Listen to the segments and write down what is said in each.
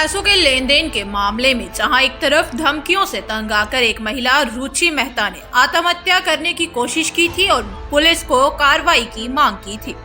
पैसों के लेन देन के मामले में जहां एक तरफ धमकियों से तंग आकर एक महिला रुचि मेहता ने आत्महत्या करने की कोशिश की थी और पुलिस को कार्रवाई की मांग की थी,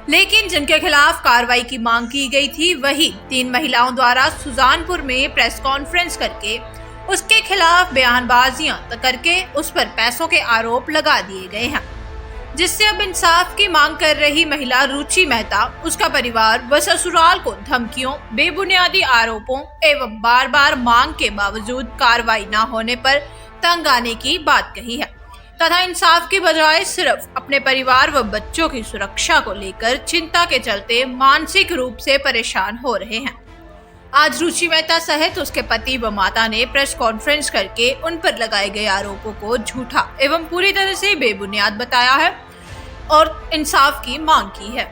लेकिन जिनके खिलाफ कार्रवाई की मांग की गई थी वही 3 महिलाओं द्वारा सुजानपुर में प्रेस कॉन्फ्रेंस करके उसके खिलाफ बयानबाजियां करके उस पर पैसों के आरोप लगा दिए गए हैं, जिससे अब इंसाफ की मांग कर रही महिला रुचि मेहता, उसका परिवार व ससुराल को धमकियों, बेबुनियादी आरोपों एवं बार बार मांग के बावजूद कार्रवाई न होने पर तंग आने की बात कही है तथा इंसाफ की बजाय सिर्फ अपने परिवार व बच्चों की सुरक्षा को लेकर चिंता के चलते मानसिक रूप से परेशान हो रहे हैं। आज रुचि मेहता सहित उसके पति व माता ने प्रेस कॉन्फ्रेंस करके उन पर लगाए गए आरोपों को झूठा एवं पूरी तरह से बेबुनियाद बताया है और इंसाफ की मांग की है।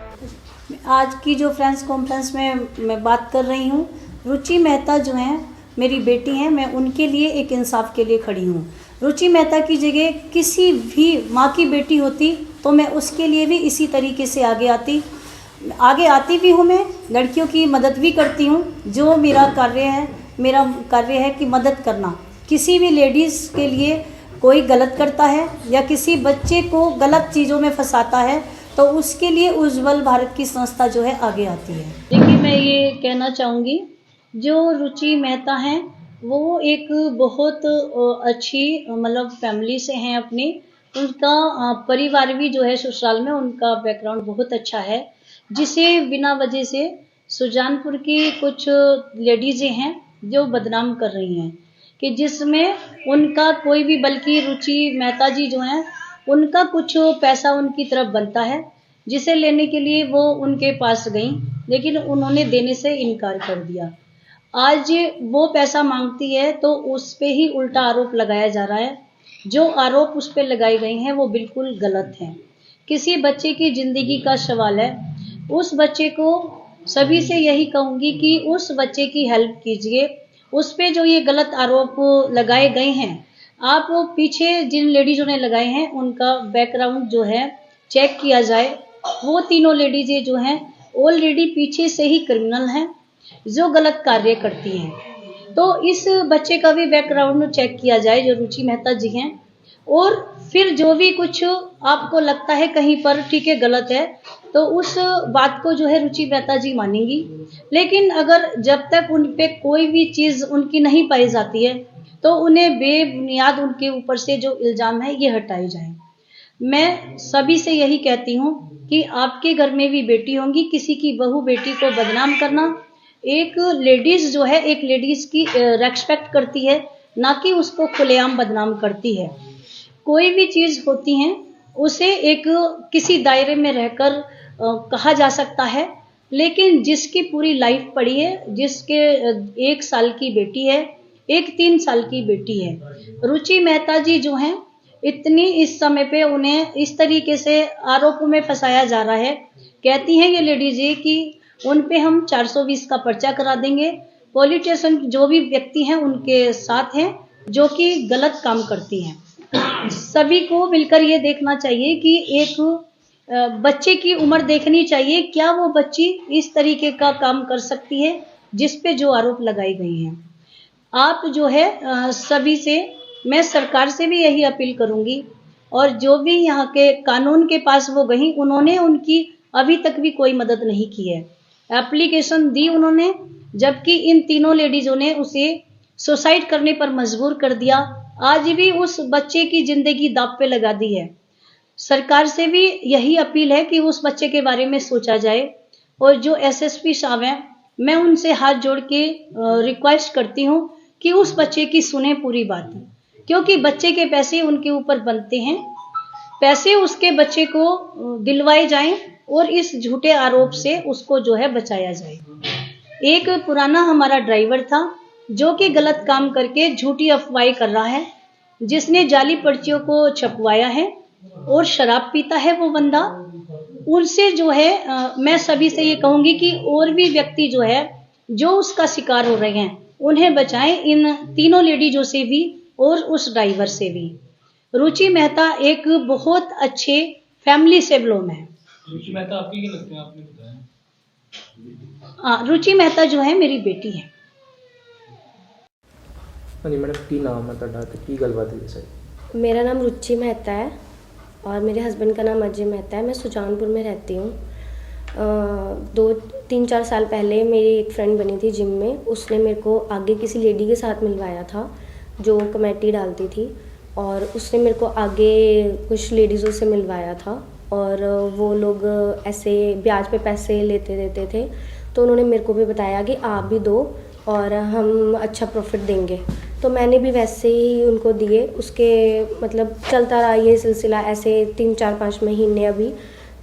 आज की जो प्रेस कॉन्फ्रेंस में मैं बात कर रही हूँ, रुचि मेहता जो हैं मेरी बेटी हैं, मैं उनके लिए एक इंसाफ के लिए खड़ी हूँ। रुचि मेहता की जगह किसी भी माँ की बेटी होती तो मैं उसके लिए भी इसी तरीके से आगे आती भी हूँ। मैं लड़कियों की मदद भी करती हूँ। जो मेरा कार्य है कि मदद करना। किसी भी लेडीज़ के लिए कोई गलत करता है या किसी बच्चे को गलत चीज़ों में फंसाता है तो उसके लिए उज्ज्वल भारत की संस्था जो है आगे आती है। देखिए, मैं ये कहना चाहूँगी, जो रुचि मेहता हैं वो एक बहुत अच्छी मतलब फैमिली से हैं अपनी। उनका परिवार भी जो है ससुराल में उनका बैकग्राउंड बहुत अच्छा है, जिसे बिना वजह से सुजानपुर की कुछ लेडीज़ें हैं जो बदनाम कर रही हैं कि जिसमें उनका कोई भी, बल्कि रुचि मेहता जी जो हैं उनका कुछ पैसा उनकी तरफ बनता है, जिसे लेने के लिए वो उनके पास गई, लेकिन उन्होंने देने से इनकार कर दिया। आज वो पैसा मांगती है तो उस पे ही उल्टा आरोप लगाया जा रहा है। जो आरोप उस पे लगाए गए हैं वो बिल्कुल गलत हैं। किसी बच्चे की ज़िंदगी का सवाल है। उस बच्चे को सभी से यही कहूँगी कि उस बच्चे की हेल्प कीजिए। उस पे जो ये गलत आरोप लगाए गए हैं, आप पीछे जिन लेडीज़ों ने लगाए हैं उनका बैकग्राउंड जो है चेक किया जाए। वो तीनों लेडीज़ें जो हैं ऑलरेडी पीछे से ही क्रिमिनल हैं, जो गलत कार्य करती हैं। तो इस बच्चे का भी बैकग्राउंड चेक किया जाए, जो रुचि मेहता जी हैं, और फिर जो भी कुछ आपको लगता है कहीं पर ठीक है गलत है तो उस बात को जो है रुचि मेहता जी मानेंगी। लेकिन अगर जब तक उन पे कोई भी चीज़ उनकी नहीं पाई जाती है तो उन्हें बेबुनियाद उनके ऊपर से जो इल्ज़ाम है ये हटाए जाएं। मैं सभी से यही कहती हूँ कि आपके घर में भी बेटी होंगी, किसी की बहू बेटी को बदनाम करना, एक लेडीज़ जो है एक लेडीज़ की रेस्पेक्ट करती है, ना कि उसको खुलेआम बदनाम करती है। कोई भी चीज़ होती है उसे एक किसी दायरे में रहकर कहा जा सकता है, लेकिन जिसकी पूरी लाइफ पड़ी है, जिसके 1 साल की बेटी है, एक 3 साल की बेटी है, रुचि मेहता जी जो हैं इतनी इस समय पे उन्हें इस तरीके से आरोपों में फंसाया जा रहा है। कहती हैं ये लेडीज़ कि उन पे हम 420 का पर्चा करा देंगे। पॉलिटिशियन जो भी व्यक्ति हैं उनके साथ हैं जो कि गलत काम करती हैं। सभी को मिलकर ये देखना चाहिए कि एक बच्चे की उम्र देखनी चाहिए, क्या वो बच्ची इस तरीके का काम कर सकती है जिस पे जो आरोप लगाए गए हैं। आप जो है सभी से, मैं सरकार से भी यही अपील करूंगी, और जो भी यहाँ के कानून के पास वो गई, उन्होंने उनकी अभी तक भी कोई मदद नहीं की है। एप्लीकेशन दी उन्होंने, जबकि इन तीनों लेडीज़ों ने उसे सुसाइड करने पर मजबूर कर दिया। आज भी उस बच्चे की ज़िंदगी दांव पे लगा दी है। सरकार से भी यही अपील है कि उस बच्चे के बारे में सोचा जाए, और जो एसएसपी साहब हैं मैं उनसे हाथ जोड़ के रिक्वेस्ट करती हूँ कि उस बच्चे की सुने पूरी बात, क्योंकि बच्चे के पैसे उनके ऊपर बनते हैं। पैसे उसके बच्चे को दिलवाए जाएं और इस झूठे आरोप से उसको जो है बचाया जाए। एक पुराना हमारा ड्राइवर था जो कि गलत काम करके झूठी अफवाहें कर रहा है, जिसने जाली पर्चियों को छपवाया है और शराब पीता है वो बंदा। उनसे जो है मैं सभी से ये कहूँगी कि और भी व्यक्ति जो है जो उसका शिकार हो रहे हैं उन्हें बचाएं, इन तीनों लेडीजों से भी और उस ड्राइवर से भी। रुचि मेहता एक बहुत अच्छे फैमिली से बिलोंग है। रुचि मेहता आपकी क्या लगते हैं, आपने बताया? रुचि मेहता जो है मेरी बेटी है। ਹਾਂਜੀ ਮੈਡਮ, ਕੀ ਨਾਮ ਹੈ ਤੁਹਾਡਾ ਤੇ ਕੀ ਗੱਲਬਾਤ ਹੈ ਸਰ? मेरा नाम रुचि मेहता है और मेरे हस्बैंड का नाम अजय मेहता है। मैं सुजानपुर में रहती हूँ। 2-3-4 साल पहले मेरी एक फ्रेंड बनी थी जिम में। उसने मेरे को आगे किसी लेडी के साथ मिलवाया था जो कमेटी डालती थी, और उसने मेरे को आगे कुछ लेडीज़ों से मिलवाया था, और वो लोग ऐसे ब्याज पे पैसे लेते देते थे। तो उन्होंने मेरे को भी बताया कि आप भी दो और हम अच्छा प्रॉफिट देंगे। तो मैंने भी वैसे ही उनको दिए। उसके मतलब चलता रहा ये सिलसिला ऐसे 3-4-5 महीने अभी।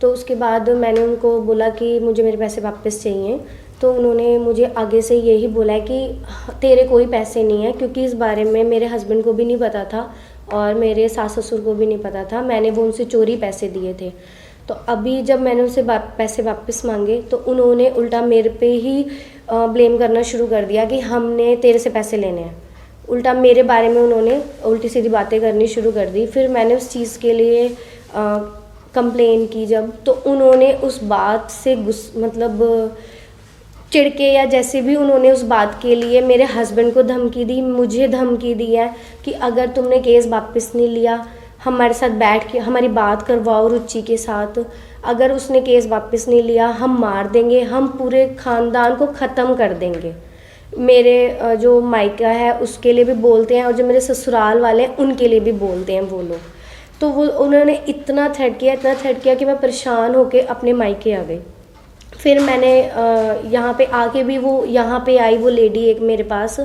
तो उसके बाद मैंने उनको बोला कि मुझे मेरे पैसे वापस चाहिए। तो उन्होंने मुझे आगे से यही बोला है कि तेरे कोई पैसे नहीं है, क्योंकि इस बारे में मेरे हस्बैंड को भी नहीं पता था और मेरे सास ससुर को भी नहीं पता था। मैंने वो उनसे चोरी पैसे दिए थे। तो अभी जब मैंने उनसे पैसे वापस मांगे तो उन्होंने उल्टा मेरे पे ही ब्लेम करना शुरू कर दिया कि हमने तेरे से पैसे लेने हैं। उल्टा मेरे बारे में उन्होंने उल्टी सीधी बातें करनी शुरू कर दी। फिर मैंने उस चीज़ के लिए कंप्लेन की जब, तो उन्होंने उस बात से मतलब चिढ़ के या जैसे भी उन्होंने उस बात के लिए मेरे हस्बैंड को धमकी दी, मुझे धमकी दी है कि अगर तुमने केस वापस नहीं लिया, हमारे साथ बैठ के हमारी बात करवाओ रुचि के साथ। अगर उसने केस वापस नहीं लिया हम मार देंगे, हम पूरे ख़ानदान को ख़त्म कर देंगे। मेरे जो मायका है उसके लिए भी बोलते हैं, और जो मेरे ससुराल वाले हैं उनके लिए भी बोलते हैं वो लोग। तो वो उन्होंने इतना थ्रेट किया कि मैं परेशान होके अपने मायके आ गई। फिर मैंने यहाँ पे आके भी वो यहाँ पे आई वो लेडी एक मेरे पास,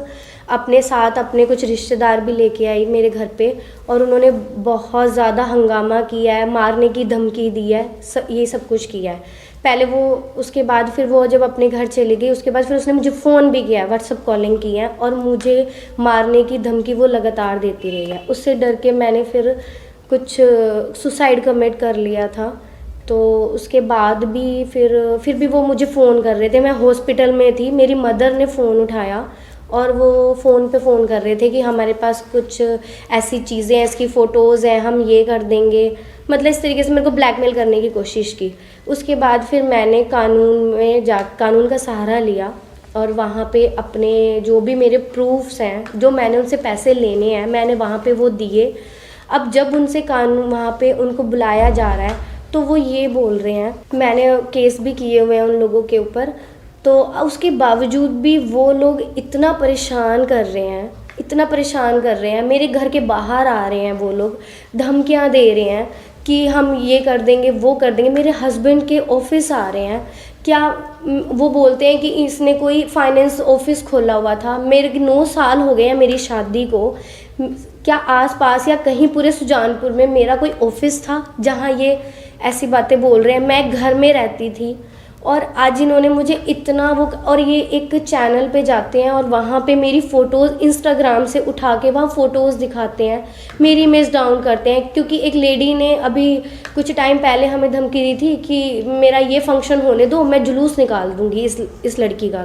अपने साथ अपने कुछ रिश्तेदार भी लेके आई मेरे घर पे, और उन्होंने बहुत ज़्यादा हंगामा किया है, मारने की धमकी दी है, ये सब कुछ किया है। पहले वो उसके बाद फिर वो जब अपने घर चली गई उसके बाद फिर उसने मुझे फ़ोन भी किया है, व्हाट्सअप कॉलिंग की है, और मुझे मारने की धमकी वो लगातार देती रही है। उससे डर के मैंने फिर कुछ सुसाइड कमिट कर लिया था। तो उसके बाद भी फिर भी वो मुझे फ़ोन कर रहे थे। मैं हॉस्पिटल में थी, मेरी मदर ने फ़ोन उठाया और वो फ़ोन पे फ़ोन कर रहे थे कि हमारे पास कुछ ऐसी चीज़ें हैं, इसकी फ़ोटोज़ हैं, हम ये कर देंगे। मतलब इस तरीके से मेरे को ब्लैकमेल करने की कोशिश की। उसके बाद फिर मैंने कानून का सहारा लिया, और वहाँ पे अपने जो भी मेरे प्रूफ्स हैं, जो मैंने उनसे पैसे लेने हैं, मैंने वहाँ पे वो दिए। अब जब उनसे कानून वहाँ पे उनको बुलाया जा रहा है तो वो ये बोल रहे हैं, मैंने केस भी किए हुए हैं उन लोगों के ऊपर, तो उसके बावजूद भी वो लोग इतना परेशान कर रहे हैं, मेरे घर के बाहर आ रहे हैं, वो लोग धमकियां दे रहे हैं कि हम ये कर देंगे वो कर देंगे। मेरे हस्बैंड के ऑफिस आ रहे हैं, क्या वो बोलते हैं कि इसने कोई फाइनेंस ऑफिस खोला हुआ था। मेरे 9 साल हो गए हैं मेरी शादी को, क्या आसपास या कहीं पूरे सुजानपुर में मेरा कोई ऑफिस था जहाँ ये ऐसी बातें बोल रहे हैं। मैं घर में रहती थी, और आज इन्होंने मुझे इतना वो, और ये एक चैनल पे जाते हैं और वहाँ पे मेरी फ़ोटोज़ इंस्टाग्राम से उठा के वहाँ फ़ोटोज़ दिखाते हैं, मेरी इमेज डाउन करते हैं। क्योंकि एक लेडी ने अभी कुछ टाइम पहले हमें धमकी दी थी कि मेरा ये फंक्शन होने दो, मैं जुलूस निकाल दूँगी इस लड़की का।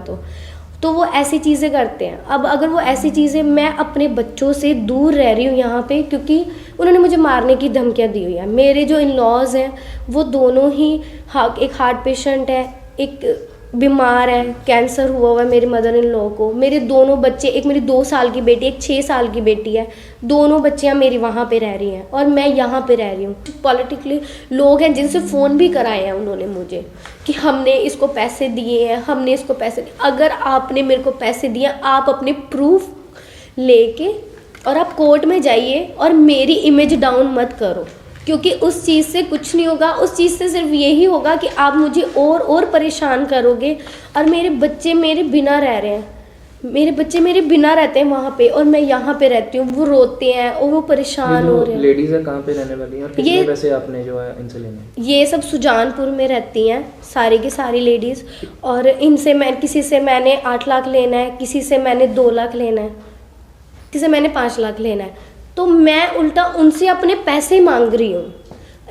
तो वो ऐसी चीज़ें करते हैं। अब अगर वो ऐसी चीज़ें, मैं अपने बच्चों से दूर रह रही हूँ यहाँ पे, क्योंकि उन्होंने मुझे मारने की धमकियाँ दी हुई है। मेरे जो इन लॉज हैं वो दोनों ही एक हार्ट पेशेंट है, एक बीमार है, कैंसर हुआ है मेरी मदर इन लॉ को। मेरे दोनों बच्चे, एक मेरी 2 साल की बेटी, एक 6 साल की बेटी है, दोनों बच्चियां मेरी वहाँ पे रह रही हैं और मैं यहाँ पे रह रही हूँ। पॉलिटिकली लोग हैं जिनसे फ़ोन भी कराए हैं उन्होंने मुझे कि हमने इसको पैसे दिए हैं, हमने इसको पैसे दिए। अगर आपने मेरे को पैसे दिए, आप अपने प्रूफ लेके और आप कोर्ट में जाइए और मेरी इमेज डाउन मत करो, क्योंकि उस चीज़ से कुछ नहीं होगा। उस चीज़ से सिर्फ यही होगा कि आप मुझे और परेशान करोगे। और मेरे बच्चे मेरे बिना रह रहे हैं, मेरे बच्चे मेरे बिना रहते हैं वहाँ पे, और मैं यहाँ पे रहती हूँ। वो रोते हैं और वो परेशान हो रहे हैं। लेडीज़ है कहाँ पे रहने वाली हैं और कितने पैसे आपने जो है इनसे लेने? ये सब सुजानपुर में रहती हैं सारी की सारी लेडीज़, और इनसे किसी से मैंने 8 लाख लेना है, किसी से मैंने 2 लाख लेना है, किसी से मैंने 5 लाख लेना है। तो मैं उल्टा उनसे अपने पैसे मांग रही हूँ।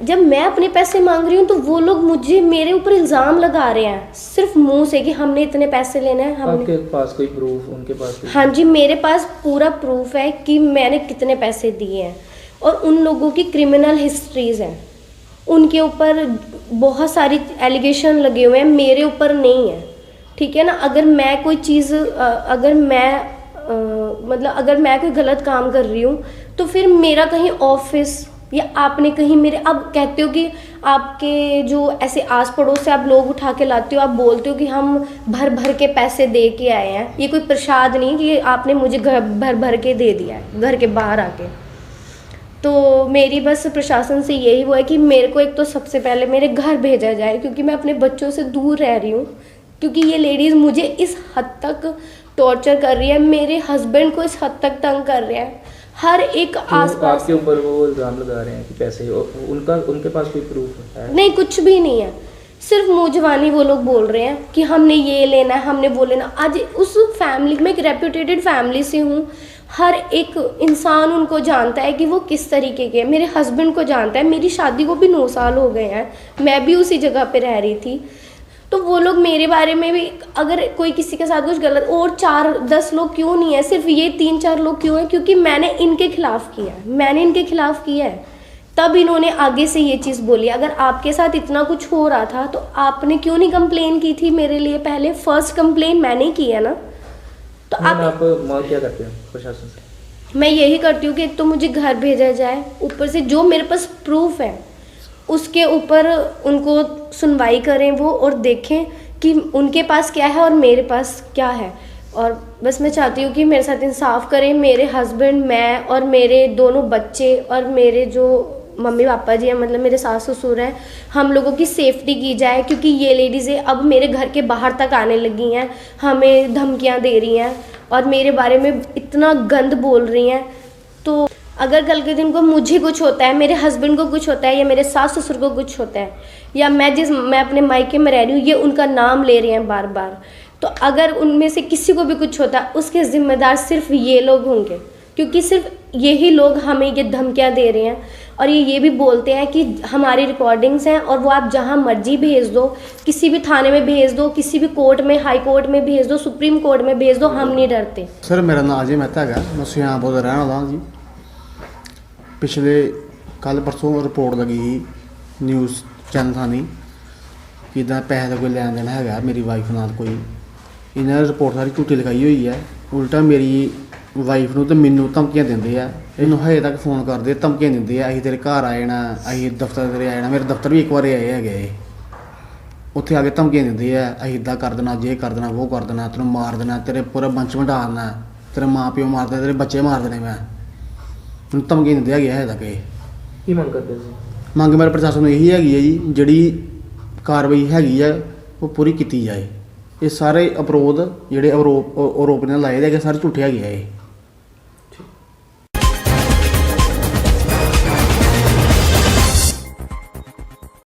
जब मैं अपने पैसे मांग रही हूँ तो वो लोग मेरे ऊपर इल्ज़ाम लगा रहे हैं सिर्फ मुंह से कि हमने इतने पैसे लेने हैं। आपके पास कोई प्रूफ? उनके पास कोई? हाँ जी, मेरे पास पूरा प्रूफ है कि मैंने कितने पैसे दिए हैं, और उन लोगों की क्रिमिनल हिस्ट्रीज़ हैं, उनके ऊपर बहुत सारी एलिगेशन लगे हुए हैं, मेरे ऊपर नहीं है। ठीक है ना। अगर मैं कोई चीज़, अगर मैं मतलब अगर मैं कोई गलत काम कर रही हूँ तो फिर मेरा कहीं ऑफिस या आपने कहीं मेरे, अब कहते हो कि आपके जो ऐसे आस पड़ोस से आप लोग उठा के लाते हो, आप बोलते हो कि हम भर भर के पैसे दे के आए हैं, ये कोई प्रसाद नहीं कि आपने मुझे घर भर भर के दे दिया है घर के बाहर आके। तो मेरी बस प्रशासन से यही वो है कि मेरे को एक तो सबसे पहले मेरे घर भेजा जाए, क्योंकि मैं अपने बच्चों से दूर रह रही हूँ, क्योंकि ये लेडीज़ मुझे इस हद तक टॉर्चर कर रही है, मेरे हस्बैंड को इस हद तक तंग कर रहे हैं, हर एक आसपास। आपके ऊपर वो इल्जाम लगा रहे हैं कि पैसे, उनके पास कोई प्रूफ है? नहीं, कुछ भी नहीं है, सिर्फ मुँह जबानी वो लोग बोल रहे हैं कि हमने ये लेना है, हमने वो लेना। आज उस फैमिली में, एक रेप्यूटेटेड फैमिली से हूँ, हर एक इंसान उनको जानता है कि वो किस तरीके के हैं, मेरे हस्बैंड को जानता है, मेरी शादी को भी 9 साल हो गए हैं, मैं भी उसी जगह पे रह रही थी। तो वो लोग मेरे बारे में भी, अगर कोई किसी के साथ कुछ गलत, और 4-10 लोग क्यों नहीं है, सिर्फ ये 3-4 लोग क्यों हैं, क्योंकि मैंने इनके खिलाफ किया है, मैंने इनके खिलाफ किया है, तब इन्होंने आगे से ये चीज़ बोली। अगर आपके साथ इतना कुछ हो रहा था तो आपने क्यों नहीं कंप्लेन की थी मेरे लिए पहले? फर्स्ट कंप्लेन मैंने की है ना। तो आप मांग क्या करते हो प्रशासन से? मैं यही करती हूँ कि एक तो मुझे घर भेजा जाए, ऊपर से जो मेरे पास प्रूफ है उसके ऊपर उनको सुनवाई करें वो, और देखें कि उनके पास क्या है और मेरे पास क्या है। और बस मैं चाहती हूँ कि मेरे साथ इंसाफ करें, मेरे हस्बैंड, मैं और मेरे दोनों बच्चे और मेरे जो मम्मी पापा जी हैं, मतलब मेरे सास ससुर हैं, हम लोगों की सेफ्टी की जाए, क्योंकि ये लेडीज़ें अब मेरे घर के बाहर तक आने लगी हैं, हमें धमकियां दे रही हैं और मेरे बारे में इतना गंद बोल रही हैं। तो अगर कल के दिन को मुझे कुछ होता है, मेरे हस्बैंड को कुछ होता है, या मेरे सास ससुर को कुछ होता है, या मैं अपने मायके में रह रही हूँ, ये उनका नाम ले रहे हैं बार बार, तो अगर उनमें से किसी को भी कुछ होता है उसके ज़िम्मेदार सिर्फ ये लोग होंगे, क्योंकि सिर्फ यही लोग हमें ये धमकियां दे रहे हैं। और ये भी बोलते हैं कि हमारी रिकॉर्डिंग्स हैं और वो आप जहां मर्जी भेज दो, किसी भी थाने में भेज दो, किसी भी कोर्ट में, हाई कोर्ट में भेज दो, सुप्रीम कोर्ट में भेज दो, हम नहीं डरते। सर मेरा नाम अजय मेहता है, मैं सुजानपुर का रहने वाला जी। पिछले कल परसों रिपोर्ट लगी न्यूज़ चैनल थानी कि इदा पैसे का कोई लैन देन है मेरी वाइफ नाल, कोई इन्हें रिपोर्ट सारी झूठी लिखाई हुई है। उल्टा मेरी वाइफ ਨੂੰ ਤੇ ਮੈਨੂੰ ਧਮਕੀਆਂ ਦਿੰਦੇ ਆ, ਇਹਨੂੰ ਹਜੇ ਤੱਕ ਫੋਨ ਕਰਦੇ, ਧਮਕੀਆਂ ਦਿੰਦੇ ਆ, ਅਸੀਂ ਤੇਰੇ ਘਰ ਆ ਜਾਣਾ, ਅਸੀਂ ਦਫ਼ਤਰ ਤੇਰੇ ਆ ਜਾਣਾ। ਮੇਰੇ ਦਫ਼ਤਰ ਵੀ ਇੱਕ ਵਾਰ ਆਏ ਹੈਗੇ, ਉੱਥੇ ਆ ਕੇ ਧਮਕੀਆਂ ਦਿੰਦੇ ਆ, ਅਸੀਂ ਇੱਦਾਂ ਕਰ ਦੇਣਾ, ਜੇ ਕਰ ਦੇਣਾ, ਉਹ ਕਰ ਦੇਣਾ, ਤੈਨੂੰ ਮਾਰ ਦੇਣਾ, ਤੇਰੇ ਪੂਰਾ ਬੰਚ ਵੰਡਾ ਦੇਣਾ, ਤੇਰੇ ਮਾਂ ਪਿਓ ਮਾਰ ਦੇਣਾ, ਤੇਰੇ ਬੱਚੇ ਮਾਰ ਦੇਣੇ। ਮੈਨੂੰ ਧਮਕੀਆਂ ਦਿੰਦੇ ਹੈਗੇ ਹਜੇ ਤੱਕ। ਇਹ ਕੀ ਮੰਗ ਕਰਦੇ ਸੀ? ਮੰਗ ਮੇਰੇ ਪ੍ਰਸ਼ਾਸਨ ਨੂੰ ਇਹੀ ਹੈਗੀ ਹੈ ਜੀ, ਜਿਹੜੀ ਕਾਰਵਾਈ ਹੈਗੀ ਆ ਉਹ ਪੂਰੀ ਕੀਤੀ ਜਾਏ। ਇਹ ਸਾਰੇ ਅਪਰਾਧ ਜਿਹੜੇ ਆਰੋਪ ਨੇ ਲਾਏ ਦੇ ਹੈਗੇ ਸਾਰੇ ਝੂਠੇ ਹੈਗੇ ਆ। ਇਹ